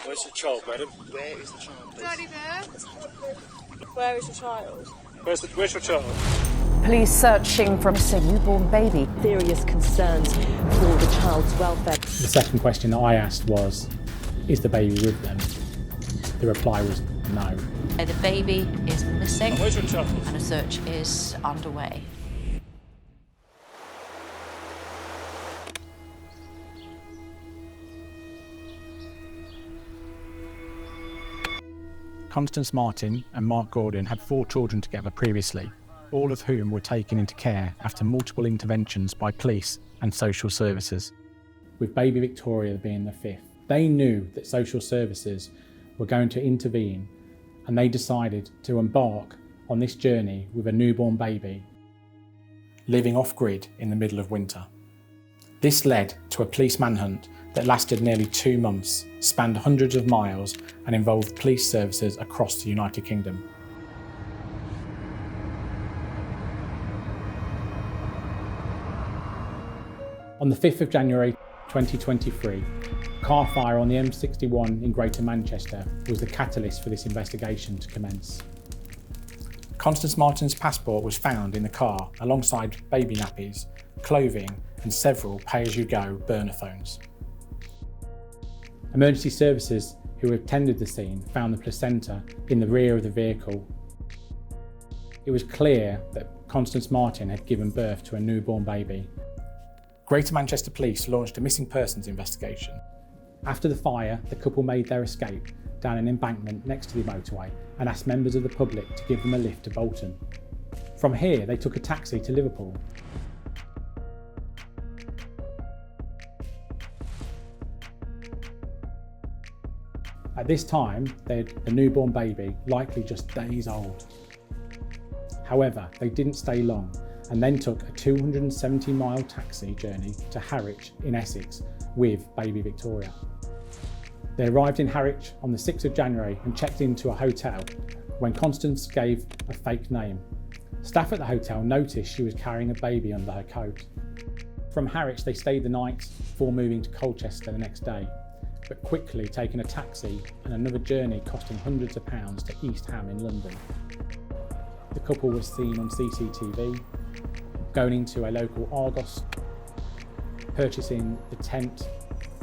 Where's the child, madam? Where is the child? Daddy there? Where is your child? Where's your child? Police searching for a missing newborn baby. Serious concerns for the child's welfare. The second question that I asked was, is the baby with them? The reply was no. The baby is missing Where's your child? and a search is underway. Constance Marten and Marten Gordon had 4 children together previously, all of whom were taken into care after multiple interventions by police and social services, with baby Victoria being the 5th. They knew that social services were going to intervene, and they decided to embark on this journey with a newborn baby, living off-grid in the middle of winter. This led to a police manhunt that lasted nearly 2 months, spanned hundreds of miles, and involved police services across the United Kingdom. On the 5th of January 2023, a car fire on the M61 in Greater Manchester was the catalyst for this investigation to commence. Constance Marten's passport was found in the car alongside baby nappies, clothing and several pay-as-you-go burner phones. Emergency services who attended the scene found the placenta in the rear of the vehicle. It was clear that Constance Marten had given birth to a newborn baby. Greater Manchester Police launched a missing persons investigation. After the fire, the couple made their escape down an embankment next to the motorway and asked members of the public to give them a lift to Bolton. From here, they took a taxi to Liverpool. At this time, they had a newborn baby, likely just days old. However, they didn't stay long and then took a 270-mile taxi journey to Harwich in Essex with baby Victoria. They arrived in Harwich on the 6th of January and checked into a hotel when Constance gave a fake name. Staff at the hotel noticed she was carrying a baby under her coat. From Harwich, they stayed the night before moving to Colchester the next day, but quickly taking a taxi and another journey costing hundreds of pounds to East Ham in London. The couple was seen on CCTV, going into a local Argos, purchasing the tent,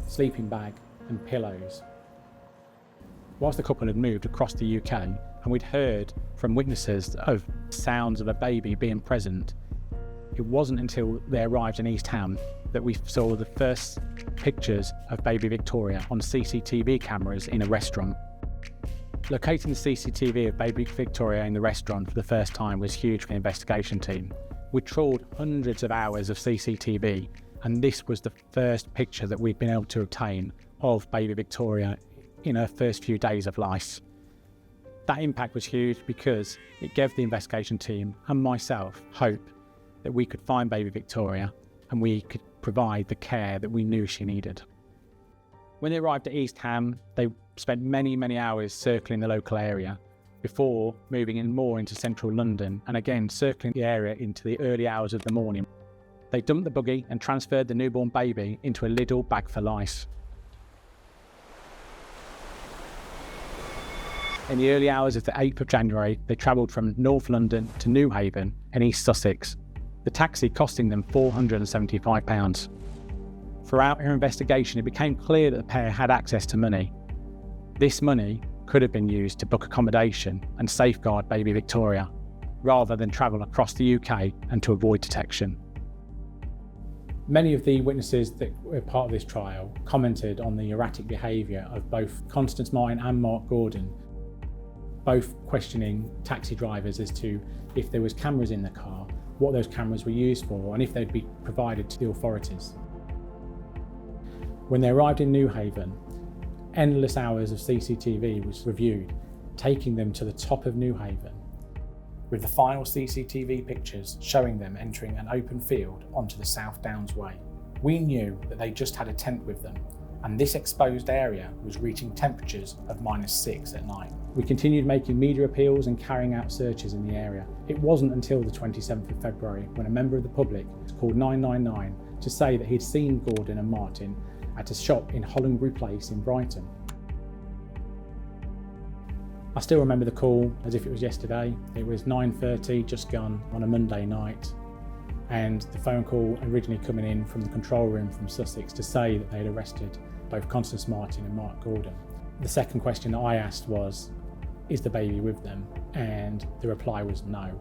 sleeping bag and pillows. Whilst the couple had moved across the UK and we'd heard from witnesses of sounds of a baby being present, it wasn't until they arrived in East Ham that we saw the first pictures of baby Victoria on CCTV cameras in a restaurant. Locating the CCTV of baby Victoria in the restaurant for the first time was huge for the investigation team. We trawled hundreds of hours of CCTV, and this was the first picture that we'd been able to obtain of baby Victoria in her first few days of life. That impact was huge because it gave the investigation team and myself hope that we could find baby Victoria and we could provide the care that we knew she needed. When they arrived at East Ham, they spent many hours circling the local area before moving in more into central London and again circling the area into the early hours of the morning. They dumped the buggy and transferred the newborn baby into a Lidl bag for lice. In the early hours of the 8th of January, they travelled from North London to Newhaven in East Sussex, the taxi costing them £475. Throughout her investigation, it became clear that the pair had access to money. This money could have been used to book accommodation and safeguard baby Victoria, rather than travel across the UK and to avoid detection. Many of the witnesses that were part of this trial commented on the erratic behaviour of both Constance Marten and Marten Gordon, both questioning taxi drivers as to if there was cameras in the car, what those cameras were used for, and if they'd be provided to the authorities. When they arrived in Newhaven, endless hours of CCTV was reviewed, taking them to the top of Newhaven, with the final CCTV pictures showing them entering an open field onto the South Downs Way. We knew that they just had a tent with them, and this exposed area was reaching temperatures of -6 at night. We continued making media appeals and carrying out searches in the area. It wasn't until the 27th of February when a member of the public called 999 to say that he'd seen Gordon and Marten at a shop in Hollandbury Place in Brighton. I still remember the call as if it was yesterday. It was 9:30, just gone on a Monday night, and the phone call originally coming in from the control room from Sussex to say that they'd arrested both Constance Marten and Marten and Gordon. The second question that I asked was, is the baby with them? And the reply was no.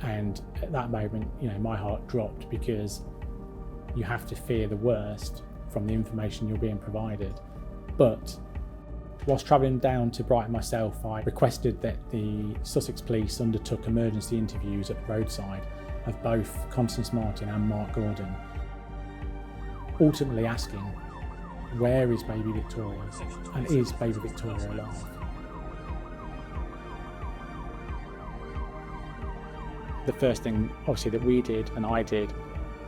And at that moment, my heart dropped, because you have to fear the worst from the information you're being provided. But whilst travelling down to Brighton myself, I requested that the Sussex police undertook emergency interviews at the roadside of both Constance Marten and Marten Gordon, ultimately asking, where is baby Victoria, and is baby Victoria alive? The first thing obviously that we did, and I did,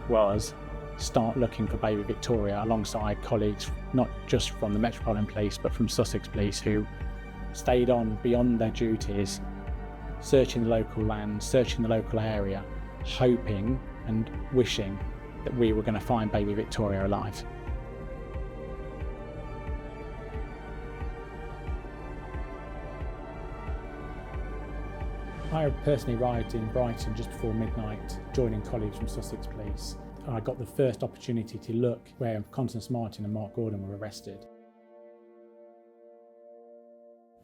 was start looking for baby Victoria alongside colleagues, not just from the Metropolitan Police but from Sussex Police, who stayed on beyond their duties, searching the local land, searching the local area, hoping and wishing that we were going to find baby Victoria alive. I personally arrived in Brighton just before midnight, joining colleagues from Sussex Police. I got the first opportunity to look where Constance Marten and Marten Gordon were arrested.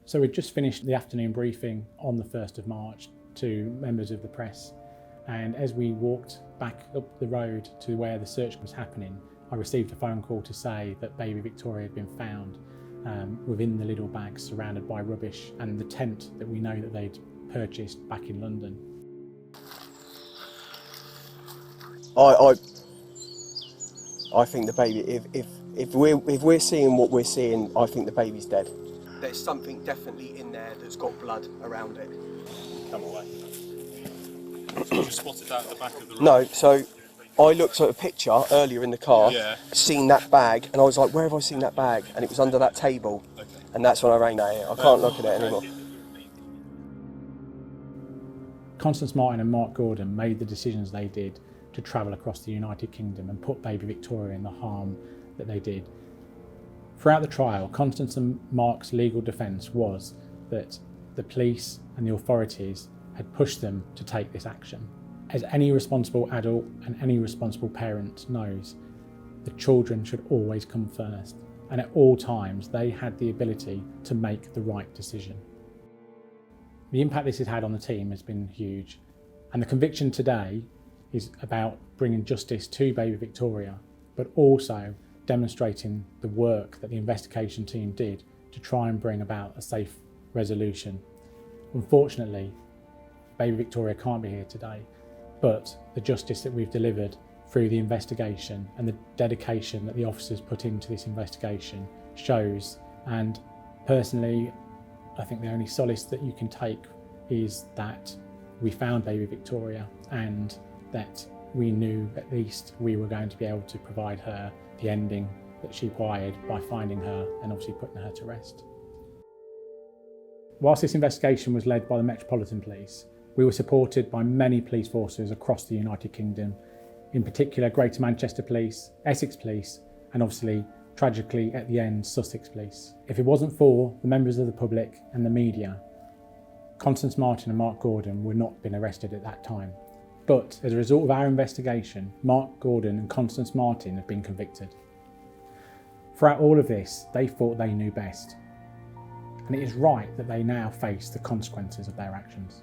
So we'd just finished the afternoon briefing on the 1st of March to members of the press, and as we walked back up the road to where the search was happening, I received a phone call to say that baby Victoria had been found within the little bags, surrounded by rubbish and the tent that we know that they'd purchased back in London. I think the baby, if we're seeing what we're seeing, I think the baby's dead. There's something definitely in there that's got blood around it. Come away. So you spotted that at the back of the room? No, so I looked at a picture earlier in the car, seen that bag, and I was like, where have I seen that bag? And it was under that table, and that's when I rang that. I can't look at it anymore. Constance Marten and Marten Gordon made the decisions they did to travel across the United Kingdom and put baby Victoria in the harm that they did. Throughout the trial, Constance and Mark's legal defence was that the police and the authorities had pushed them to take this action. As any responsible adult and any responsible parent knows, the children should always come first, and at all times they had the ability to make the right decision. The impact this has had on the team has been huge, and the conviction today is about bringing justice to baby Victoria, but also demonstrating the work that the investigation team did to try and bring about a safe resolution. Unfortunately, baby Victoria can't be here today, but the justice that we've delivered through the investigation and the dedication that the officers put into this investigation shows. And personally, I think the only solace that you can take is that we found baby Victoria, and that we knew at least we were going to be able to provide her the ending that she required by finding her and obviously putting her to rest. Whilst this investigation was led by the Metropolitan Police, we were supported by many police forces across the United Kingdom, in particular Greater Manchester Police, Essex Police, and obviously, tragically at the end, Sussex Police. If it wasn't for the members of the public and the media, Constance Marten and Marten Gordon would not have been arrested at that time. But as a result of our investigation, Marten Gordon and Constance Marten have been convicted. Throughout all of this, they thought they knew best. And it is right that they now face the consequences of their actions.